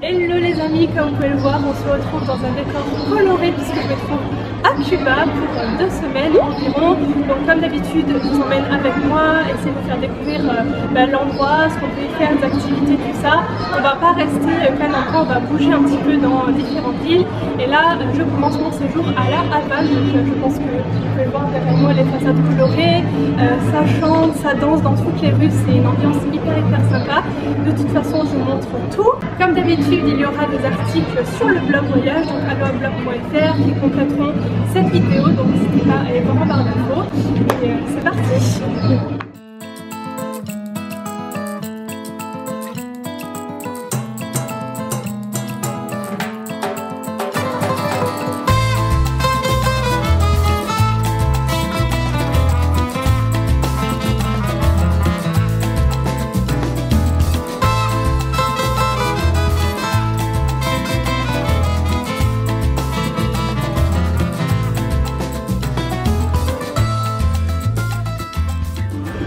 Hello les amis, comme vous pouvez le voir, on se retrouve dans un décor coloré puisque je me trouve à Cuba pour 2 semaines environ. Donc comme d'habitude, je vous emmène avec moi, essayer de vous faire découvrir l'endroit, ce qu'on peut y faire, les activités, tout ça. On va pas rester qu'à un endroit, on va bouger un petit peu dans différentes villes. Et là, je commence mon séjour à La Havane, donc je pense que vous pouvez voir derrière moi les façades colorées, ça chante, ça danse dans toutes les rues, c'est une ambiance hyper sympa. De toute façon, je vous montre tout. Comme d'habitude, il y aura des articles sur le blog voyage, donc alloablog.fr, qui compléteront cette vidéo, donc n'hésitez pas à aller voir en barre d'infos. Et c'est parti!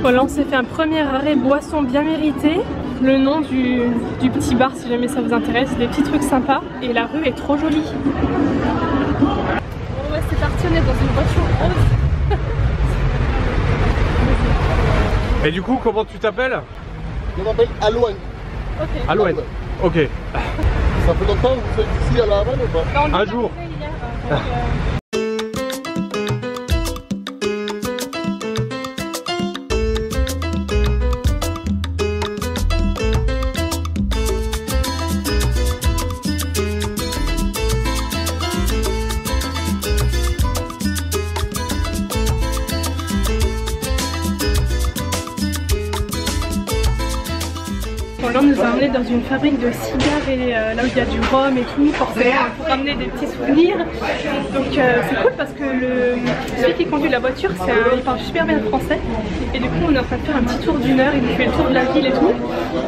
Voilà, on s'est fait un premier arrêt boisson bien mérité. Le nom du petit bar si jamais ça vous intéresse, des petits trucs sympas et la rue est trop jolie. Bon ouais, c'est parti, on est dans une voiture rose. Et du coup, comment tu t'appelles? Je m'appelle Alouane. Ok. Alouane. Ok. Ça fait longtemps que vous êtes ici à La Havane ou pas? Bah, un jour. Hier, Là on nous a emmenés dans une fabrique de cigares et là où il y a du rhum et tout, forcément pour ramener des petits souvenirs. Donc c'est cool parce que celui qui conduit la voiture, il parle super bien français. Et du coup on est en train de faire un petit tour d'1 heure, il nous fait le tour de la ville et tout.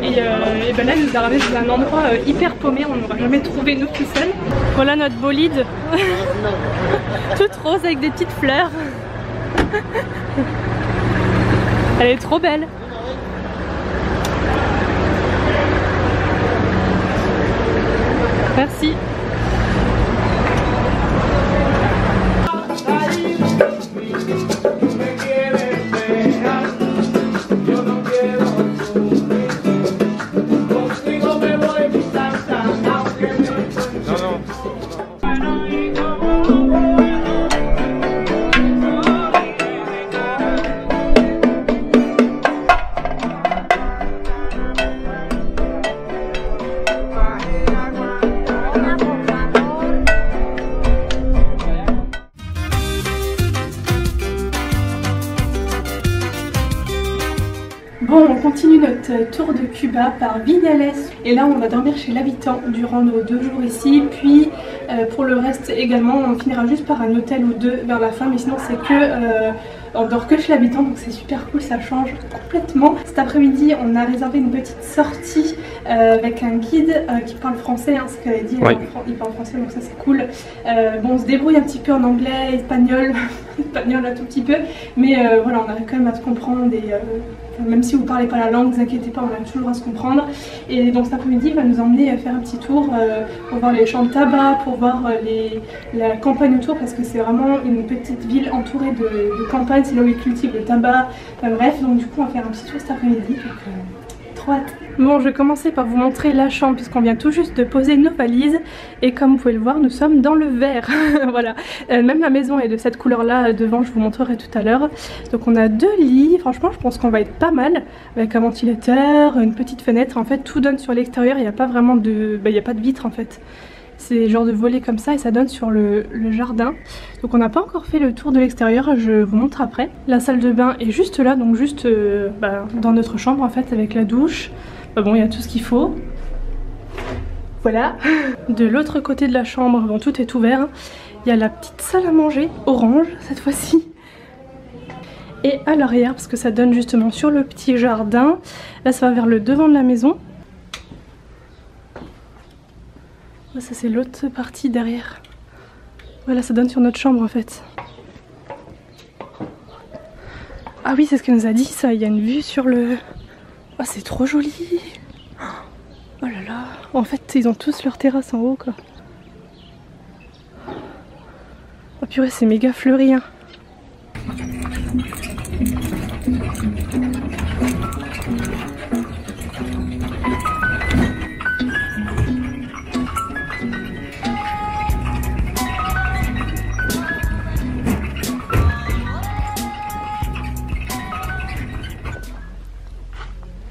Et ben là il nous a ramené dans un endroit hyper paumé, on n'aura jamais trouvé nous tout seuls. Voilà notre bolide, toute rose avec des petites fleurs. Elle est trop belle. Merci. Bon, on continue notre tour de Cuba par Vinales et là on va dormir chez l'habitant durant nos 2 jours ici, puis pour le reste également on finira juste par un hôtel ou 2 vers la fin, mais sinon c'est que on dort que chez l'habitant, donc c'est super cool, ça change complètement. Cet après-midi on a réservé une petite sortie avec un guide qui parle français, hein, ce qu'elle a dit, oui. Il parle français donc ça c'est cool. Bon, on se débrouille un petit peu en anglais, espagnol, espagnol un tout petit peu, mais voilà, on arrive quand même à se comprendre et même si vous ne parlez pas la langue, ne vous inquiétez pas, on arrive toujours à se comprendre. Et donc cet après-midi, il va nous emmener faire un petit tour pour voir les champs de tabac, pour voir la campagne autour, parce que c'est vraiment une petite ville entourée de campagne, c'est là où ils cultivent le tabac. Bref, donc du coup, on va faire un petit tour cet après-midi. Trop hâte. Bon, je vais commencer par vous montrer la chambre puisqu'on vient tout juste de poser nos valises et comme vous pouvez le voir, nous sommes dans le vert. Voilà, même la maison est de cette couleur là devant, je vous montrerai tout à l'heure. Donc on a 2 lits, franchement je pense qu'on va être pas mal avec un ventilateur, une petite fenêtre. En fait tout donne sur l'extérieur, il n'y a pas vraiment de... il n'y a pas de vitre en fait. C'est genre de volet comme ça et ça donne sur le jardin. Donc on n'a pas encore fait le tour de l'extérieur, je vous montre après. La salle de bain est juste là, donc juste dans notre chambre en fait avec la douche. Bon, il y a tout ce qu'il faut. Voilà. De l'autre côté de la chambre, bon, tout est ouvert. Il y a la petite salle à manger, orange cette fois-ci. Et à l'arrière, parce que ça donne justement sur le petit jardin. Là, ça va vers le devant de la maison. Ça, c'est l'autre partie derrière. Voilà, ça donne sur notre chambre en fait. Ah oui, c'est ce qu'elle nous a dit, ça. Il y a une vue sur le... Oh, c'est trop joli. Oh là là. En fait, ils ont tous leur terrasse en haut, quoi. Oh purée, c'est méga fleuri, hein.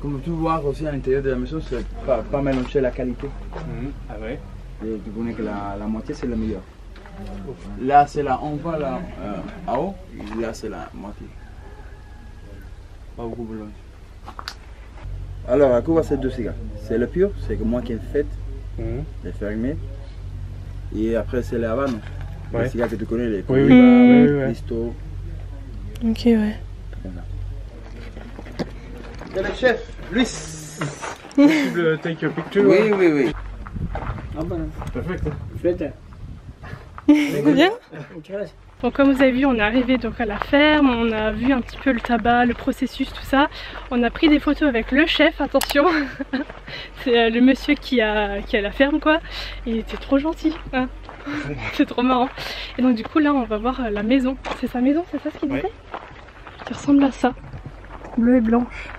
Comme tu vois aussi à l'intérieur de la maison, c'est pas mélanger la qualité. Ah ouais. Et tu connais que la moitié c'est la meilleure. Là c'est la on va là à haut, et là c'est la moitié. Pas beaucoup de mélange. Alors à quoi va ces deux cigares? C'est le pur, c'est que moi qui ai fait, les fermés. Et après c'est les Havana. Ouais. Les cigares que tu connais, les oui. Listo. Ok, ouais. C'est le chef, Luis. Possible take a picture? Oui. Perfect. C'est bien. Bon, comme vous avez vu, on est arrivé donc à la ferme, on a vu un petit peu le tabac, le processus, tout ça. On a pris des photos avec le chef, attention. C'est le monsieur qui a la ferme, quoi. Il était trop gentil, hein. C'est trop marrant. Et donc du coup là on va voir la maison. C'est sa maison, c'est ça ce qu'il disait? Qui ressemble à ça. Bleu et blanche.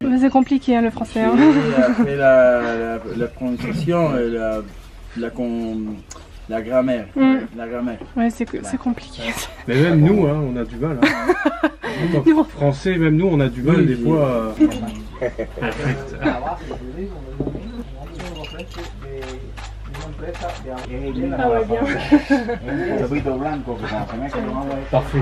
Mais c'est compliqué, hein, le français. Hein. Après la prononciation et la grammaire. La grammaire. Ouais, c'est compliqué. Mais même nous, hein, on a du mal. Hein. En tant que français, même nous, on a du mal des fois. Ah ouais, bien. Parfait.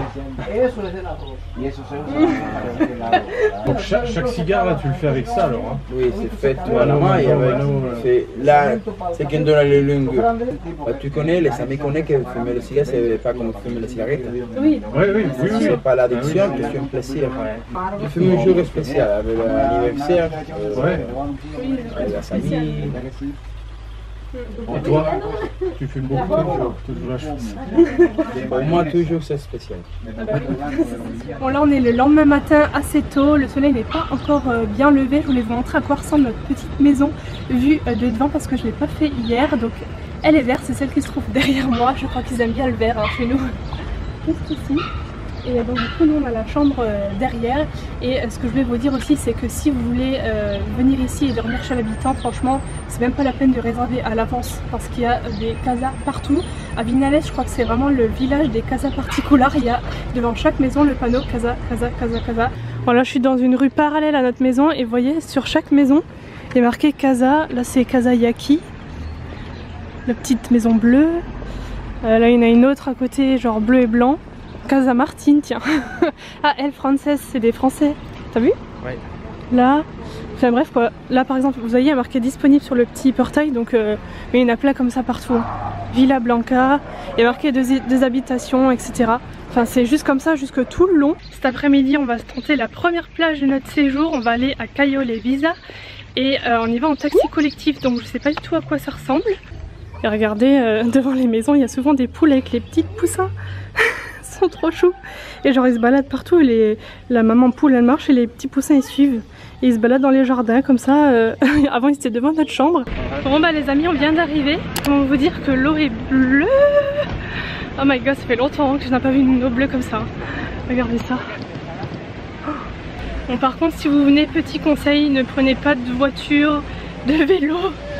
Donc chaque cigare là, tu le fais avec ça alors, hein? Oui, c'est fait à la main et avec. Là, c'est qui donne les langues. Bah, tu connais, les amis connaissent que fumer le cigare, c'est pas comme fumer la cigarette. Oui. Oui. C'est pas l'addiction, c'est un plaisir. Je fume un jour spécial avec l'anniversaire, avec la famille. Et toi, tu fumes beaucoup toujours la chance. Pour moi, toujours c'est spécial. Bon, là on est le lendemain matin assez tôt, le soleil n'est pas encore bien levé. Je voulais vous montrer à quoi ressemble notre petite maison vue de devant parce que je ne l'ai pas fait hier. Donc elle est verte, c'est celle qui se trouve derrière moi. Je crois qu'ils aiment bien le vert, hein, chez nous. Juste ici. Et donc du coup nous on a la chambre derrière. Et ce que je voulais vous dire aussi, c'est que si vous voulez venir ici et dormir chez l'habitant, franchement c'est même pas la peine de réserver à l'avance parce qu'il y a des casas partout. À Vinales, je crois que c'est vraiment le village des casas particulars. Il y a devant chaque maison le panneau casa, casa, casa, casa. Voilà, je suis dans une rue parallèle à notre maison et vous voyez sur chaque maison il est marqué casa. Là c'est Casa Yaki, la petite maison bleue. Là il y en a une autre à côté, genre bleu et blanc. Casa Martin, tiens. Ah, El Frances, c'est des Français. T'as vu? Ouais. Là, enfin bref quoi. Là par exemple, vous voyez, il y a marqué disponible sur le petit portail, donc mais il y en a plein comme ça partout. Hein. Villa Blanca, il y a marqué deux habitations, etc. Enfin c'est juste comme ça jusque tout le long. Cet après-midi, on va se tenter la première plage de notre séjour. On va aller à Cayo Les Visa et on y va en taxi collectif, donc je sais pas du tout à quoi ça ressemble. Et regardez, devant les maisons, il y a souvent des poules avec les petites poussins. Ils sont trop choux. Et genre ils se baladent partout, la maman poule elle marche et les petits poussins ils suivent. Et ils se baladent dans les jardins comme ça. Avant ils étaient devant notre chambre. Bon bah les amis, on vient d'arriver. Comment vous dire que l'eau est bleue? Oh my god, ça fait longtemps que je n'ai pas vu une eau bleue comme ça. Regardez ça. Bon par contre si vous venez, petit conseil, ne prenez pas de voiture, de vélo,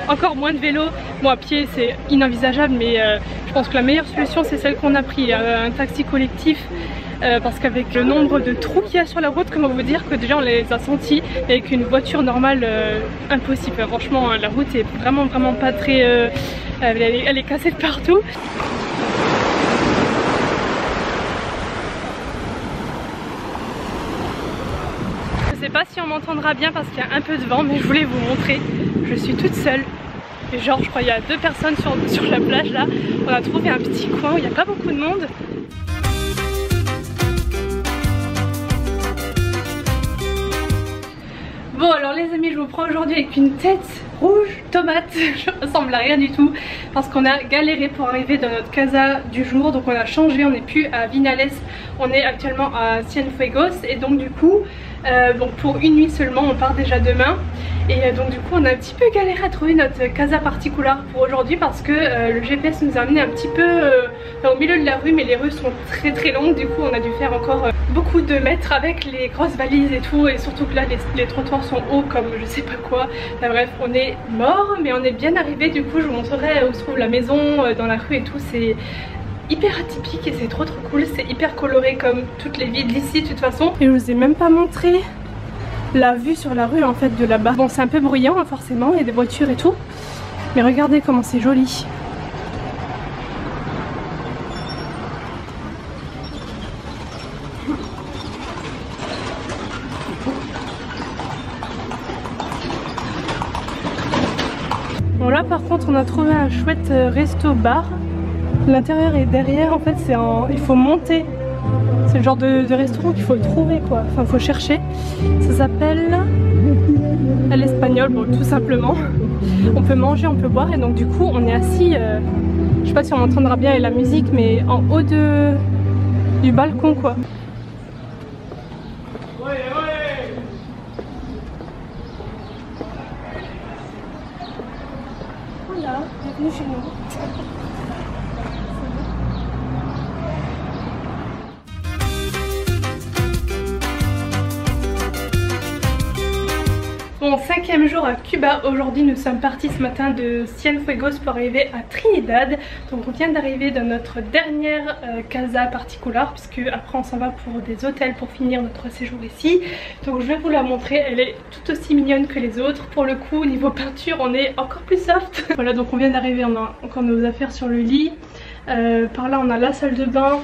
encore moins de vélo. Bon à pied c'est inenvisageable, mais je pense que la meilleure solution c'est celle qu'on a pris, un taxi collectif, parce qu'avec le nombre de trous qu'il y a sur la route, comment vous dire que déjà on les a sentis, et avec une voiture normale impossible. Franchement la route est vraiment pas très, elle est cassée de partout. Je sais pas si on m'entendra bien parce qu'il y a un peu de vent, mais je voulais vous montrer. Je suis toute seule. Et genre je crois qu'il y a 2 personnes sur la plage là. On a trouvé un petit coin où il n'y a pas beaucoup de monde. Bon alors les amis, je vous prends aujourd'hui avec une tête rouge tomate. Je ressemble à rien du tout parce qu'on a galéré pour arriver dans notre casa du jour. Donc on a changé, on n'est plus à Vinales, on est actuellement à Cienfuegos. Et donc du coup Donc pour une nuit seulement, on part déjà demain. Et donc du coup on a un petit peu galéré à trouver notre casa particular pour aujourd'hui parce que le GPS nous a amené un petit peu au milieu de la rue, mais les rues sont très longues. Du coup on a dû faire encore beaucoup de mètres avec les grosses valises et tout, et surtout que là les trottoirs sont hauts comme je sais pas quoi. Enfin, bref, on est mort mais on est bien arrivé. Du coup je vous montrerai où se trouve la maison, dans la rue et tout. C'est hyper atypique et c'est trop cool, c'est hyper coloré comme toutes les villes d'ici de toute façon. Et je vous ai même pas montré la vue sur la rue en fait de là-bas. Bon, c'est un peu bruyant hein, forcément, il y a des voitures et tout, mais regardez comment c'est joli. Bon là par contre on a trouvé un chouette resto-bar. L'intérieur est derrière, en fait c'est il faut monter. C'est le genre de restaurant qu'il faut trouver quoi, enfin faut chercher. Ça s'appelle à l'espagnol, bon tout simplement. On peut manger, on peut boire et donc du coup on est assis, je sais pas si on entendra bien avec la musique, mais en haut du balcon quoi. Voilà, bienvenue chez nous. Bon, 5e jour à Cuba. Aujourd'hui nous sommes partis ce matin de Cienfuegos pour arriver à Trinidad. Donc on vient d'arriver dans notre dernière casa particular, puisque après on s'en va pour des hôtels pour finir notre séjour ici. Donc je vais vous la montrer, elle est tout aussi mignonne que les autres. Pour le coup niveau peinture on est encore plus soft. Voilà, donc on vient d'arriver, on a encore nos affaires sur le lit. Par là on a la salle de bain,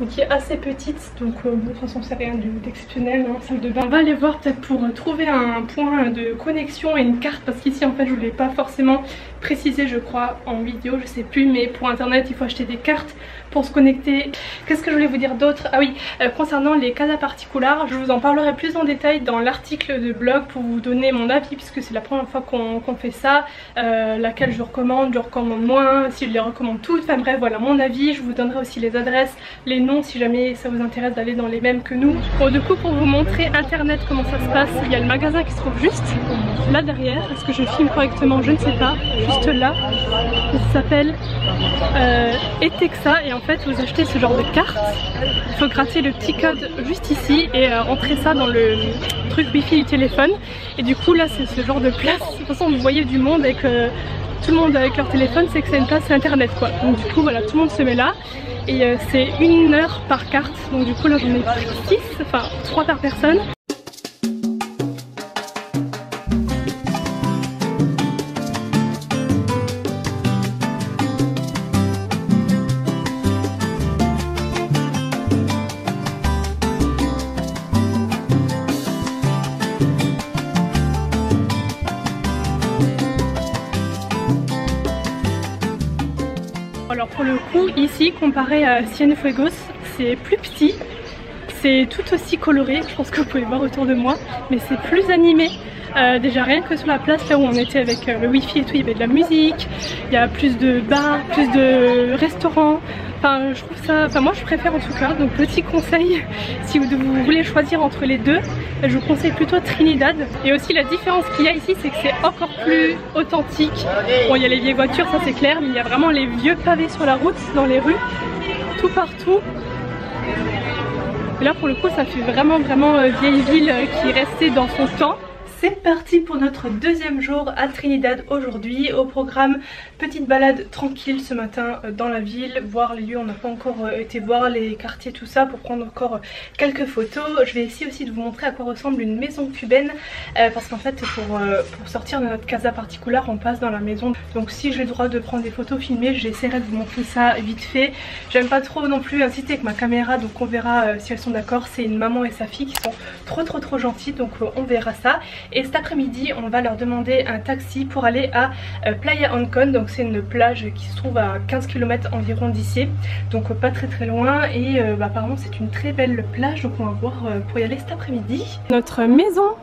qui est assez petite, donc de toute façon c'est rien d'exceptionnel, hein, salle de bain. On va aller voir peut-être pour trouver un point de connexion et une carte, parce qu'ici en fait je ne l'ai pas forcément précisé je crois en vidéo, je sais plus, mais pour internet il faut acheter des cartes pour se connecter. Qu'est-ce que je voulais vous dire d'autre? Ah oui, concernant les casas particular, je vous en parlerai plus en détail dans l'article de blog pour vous donner mon avis, puisque c'est la première fois qu'on fait ça, laquelle je recommande moins, si je les recommande toutes, enfin bref voilà mon avis. Je vous donnerai aussi les adresses, les noms si jamais ça vous intéresse d'aller dans les mêmes que nous. Bon du coup pour vous montrer internet comment ça se passe, il y a le magasin qui se trouve juste là derrière. Est-ce que je filme correctement? Je ne sais pas, juste là. Ça s'appelle Etexa et en fait vous achetez ce genre de carte, il faut gratter le petit code juste ici et entrer ça dans le truc wifi du téléphone, et du coup là c'est ce genre de place. De toute façon vous voyez du monde avec tout le monde avec leur téléphone, c'est que c'est une place internet quoi. Donc du coup voilà, tout le monde se met là et c'est 1 heure par carte, donc du coup là j'en ai 6, enfin 3 par personne. Alors pour le coup ici comparé à Cienfuegos c'est plus petit, c'est tout aussi coloré, je pense que vous pouvez voir autour de moi, mais c'est plus animé. Déjà rien que sur la place là où on était avec le wifi et tout, il y avait de la musique, il y a plus de bars, plus de restaurants. Enfin je trouve ça, enfin moi je préfère en tout cas. Donc petit conseil, si vous voulez choisir entre les deux, je vous conseille plutôt Trinidad. Et aussi la différence qu'il y a ici c'est que c'est encore plus authentique. Bon il y a les vieilles voitures ça c'est clair, mais il y a vraiment les vieux pavés sur la route, dans les rues, tout partout. Et là pour le coup ça fait vraiment vieille ville qui est restée dans son temps. C'est parti pour notre 2e jour à Trinidad aujourd'hui. Au programme, petite balade tranquille ce matin dans la ville, voir les lieux. On n'a pas encore été voir les quartiers, tout ça, pour prendre encore quelques photos. Je vais essayer aussi de vous montrer à quoi ressemble une maison cubaine, parce qu'en fait pour sortir de notre casa particular on passe dans la maison. Donc si j'ai le droit de prendre des photos filmées, j'essaierai de vous montrer ça vite fait. J'aime pas trop non plus inciter avec ma caméra, donc on verra si elles sont d'accord. C'est une maman et sa fille qui sont trop gentilles, donc on verra ça. Et cet après-midi on va leur demander un taxi pour aller à Playa Ancon. Donc c'est une plage qui se trouve à 15 km environ d'ici, donc pas très loin. Et apparemment c'est une très belle plage, donc on va voir pour y aller cet après-midi. Notre maison,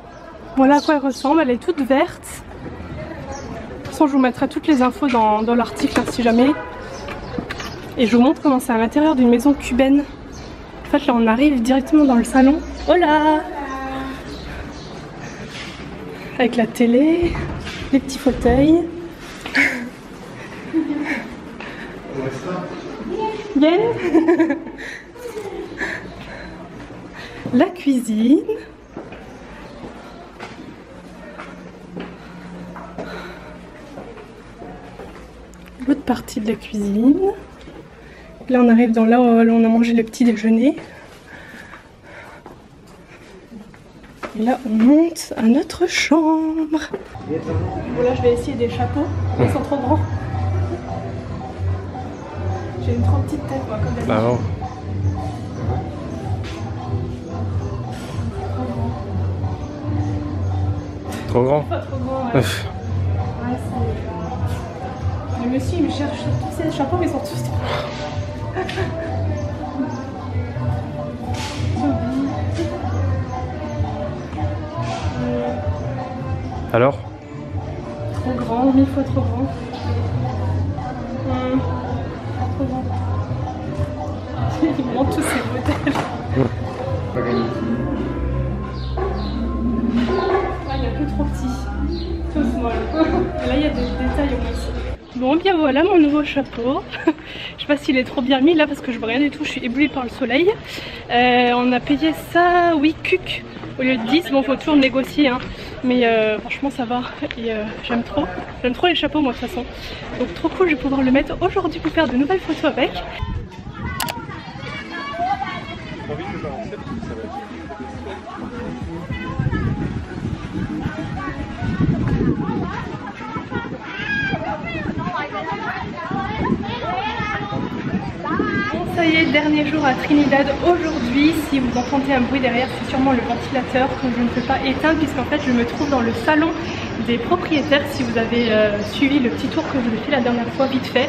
voilà à quoi elle ressemble, elle est toute verte. De toute façon je vous mettrai toutes les infos dans l'article si jamais. Et je vous montre comment c'est à l'intérieur d'une maison cubaine. En fait là on arrive directement dans le salon. Hola! avec la télé, les petits fauteuils. Yen. La cuisine. L'autre partie de la cuisine. Là on arrive dans là où on a mangé le petit déjeuner. Et là on monte à notre chambre. Bon là je vais essayer des chapeaux, ils sont trop grands. J'ai une trop petite tête moi comme d'habitude. Ah non. Trop grand. Pas trop grand, ouais. Ouais, le monsieur il me cherche tous ces chapeaux mais ils sont tous trop. Alors? Trop grand, 1000 fois trop grand. Trop grand. Il me manque tous ces modèles. Pas gagné. Ah, il est un peu trop petit. Trop small. Là il y a des détails au moins. Bon bien voilà mon nouveau chapeau. Je sais pas s'il est trop bien mis là parce que je vois rien du tout, je suis éblouie par le soleil. On a payé ça 8 cucs au lieu de 10. Bon faut toujours négocier hein. Mais franchement ça va et j'aime trop les chapeaux moi de toute façon. Donc trop cool, je vais pouvoir le mettre aujourd'hui pour faire de nouvelles photos avec. Ça y est, dernier jour à Trinidad aujourd'hui. Si vous entendez un bruit derrière, c'est sûrement le ventilateur que je ne peux pas éteindre puisqu'en fait je me trouve dans le salon des propriétaires. Si vous avez suivi le petit tour que je vous ai fait la dernière fois vite fait,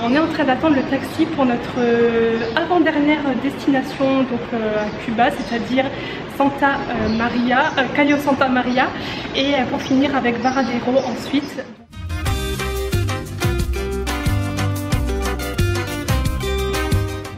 on est en train d'attendre le taxi pour notre avant-dernière destination donc à Cuba, c'est-à-dire Santa Maria, Cayo Santa Maria, et pour finir avec Varadero ensuite.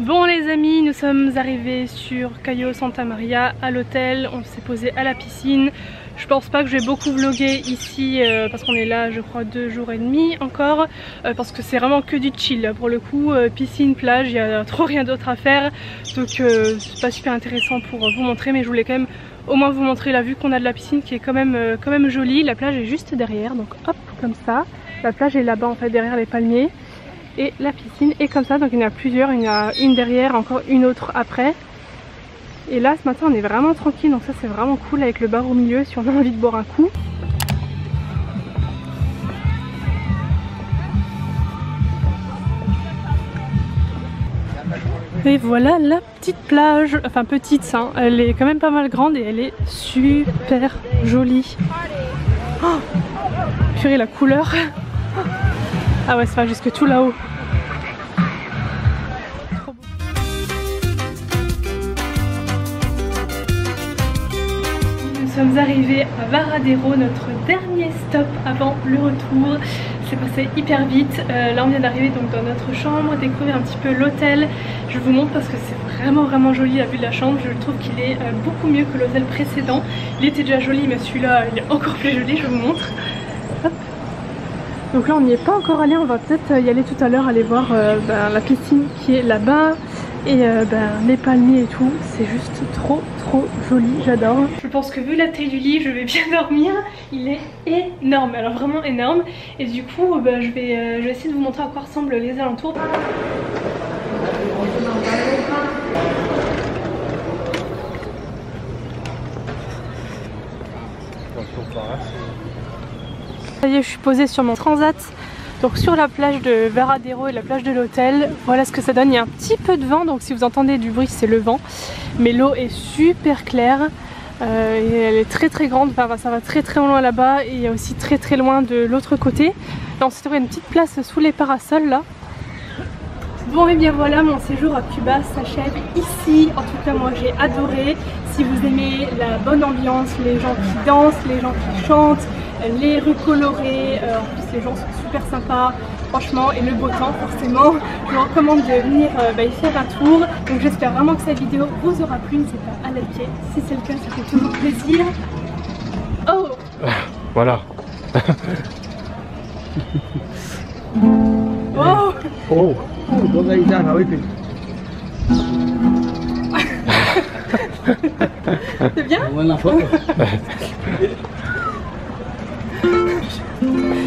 Bon les amis, nous sommes arrivés sur Cayo Santa Maria à l'hôtel, on s'est posé à la piscine. Je pense pas que je vais beaucoup vlogger ici parce qu'on est là je crois 2 jours et demi encore parce que c'est vraiment que du chill pour le coup, piscine, plage, il y a trop rien d'autre à faire donc c'est pas super intéressant pour vous montrer, mais je voulais quand même au moins vous montrer la vue qu'on a de la piscine qui est quand même jolie. La plage est juste derrière donc hop comme ça, la plage est là-bas en fait derrière les palmiers. Et la piscine est comme ça, donc il y en a plusieurs, il y en a une derrière, encore une autre après. Et là ce matin on est vraiment tranquille, donc ça c'est vraiment cool avec le bar au milieu si on a envie de boire un coup. Et voilà la petite plage, enfin petite hein, elle est quand même pas mal grande et elle est super jolie. Oh, purée la couleur. Ah ouais, ça va jusque tout là-haut. Nous sommes arrivés à Varadero, notre dernier stop avant le retour. C'est passé hyper vite. Là on vient d'arriver donc dans notre chambre, découvrir un petit peu l'hôtel. Je vous montre parce que c'est vraiment joli la vue de la chambre. Je trouve qu'il est beaucoup mieux que l'hôtel précédent. Il était déjà joli mais celui-là il est encore plus joli, je vous montre. Hop. Donc là on n'y est pas encore allé, on va peut-être y aller tout à l'heure, aller voir la piscine qui est là-bas et les palmiers et tout, c'est juste trop joli, j'adore. Je pense que vu la taille du lit, je vais bien dormir, il est énorme, alors vraiment énorme. Et du coup je vais essayer de vous montrer à quoi ressemblent les alentours. Ça y est, je suis posée sur mon transat, donc sur la plage de Varadero et la plage de l'hôtel. Voilà ce que ça donne, il y a un petit peu de vent, donc si vous entendez du bruit c'est le vent. Mais l'eau est super claire, et elle est très grande, enfin, ça va très loin là-bas et aussi très loin de l'autre côté. Là on s'est trouvé une petite place sous les parasols là. Bon et bien voilà, mon séjour à Cuba s'achève ici. En tout cas moi j'ai adoré. Si vous aimez la bonne ambiance, les gens qui dansent, les gens qui chantent, les rues colorées, en plus les gens sont super sympas franchement, et le beau temps forcément, je vous recommande de venir y faire un tour. Donc j'espère vraiment que cette vidéo vous aura plu, n'hésitez pas à liker si c'est le cas, ça fait toujours plaisir. Oh Voilà. Oh. Oh. C'est bien?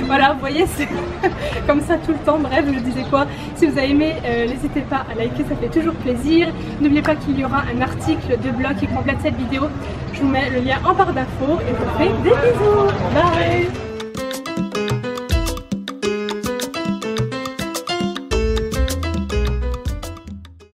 Voilà, vous voyez, c'est comme ça tout le temps. Bref, je disais quoi? Si vous avez aimé, n'hésitez pas à liker, ça fait toujours plaisir. N'oubliez pas qu'il y aura un article de blog qui complète cette vidéo. Je vous mets le lien en barre d'infos et je vous fais des bisous. Bye.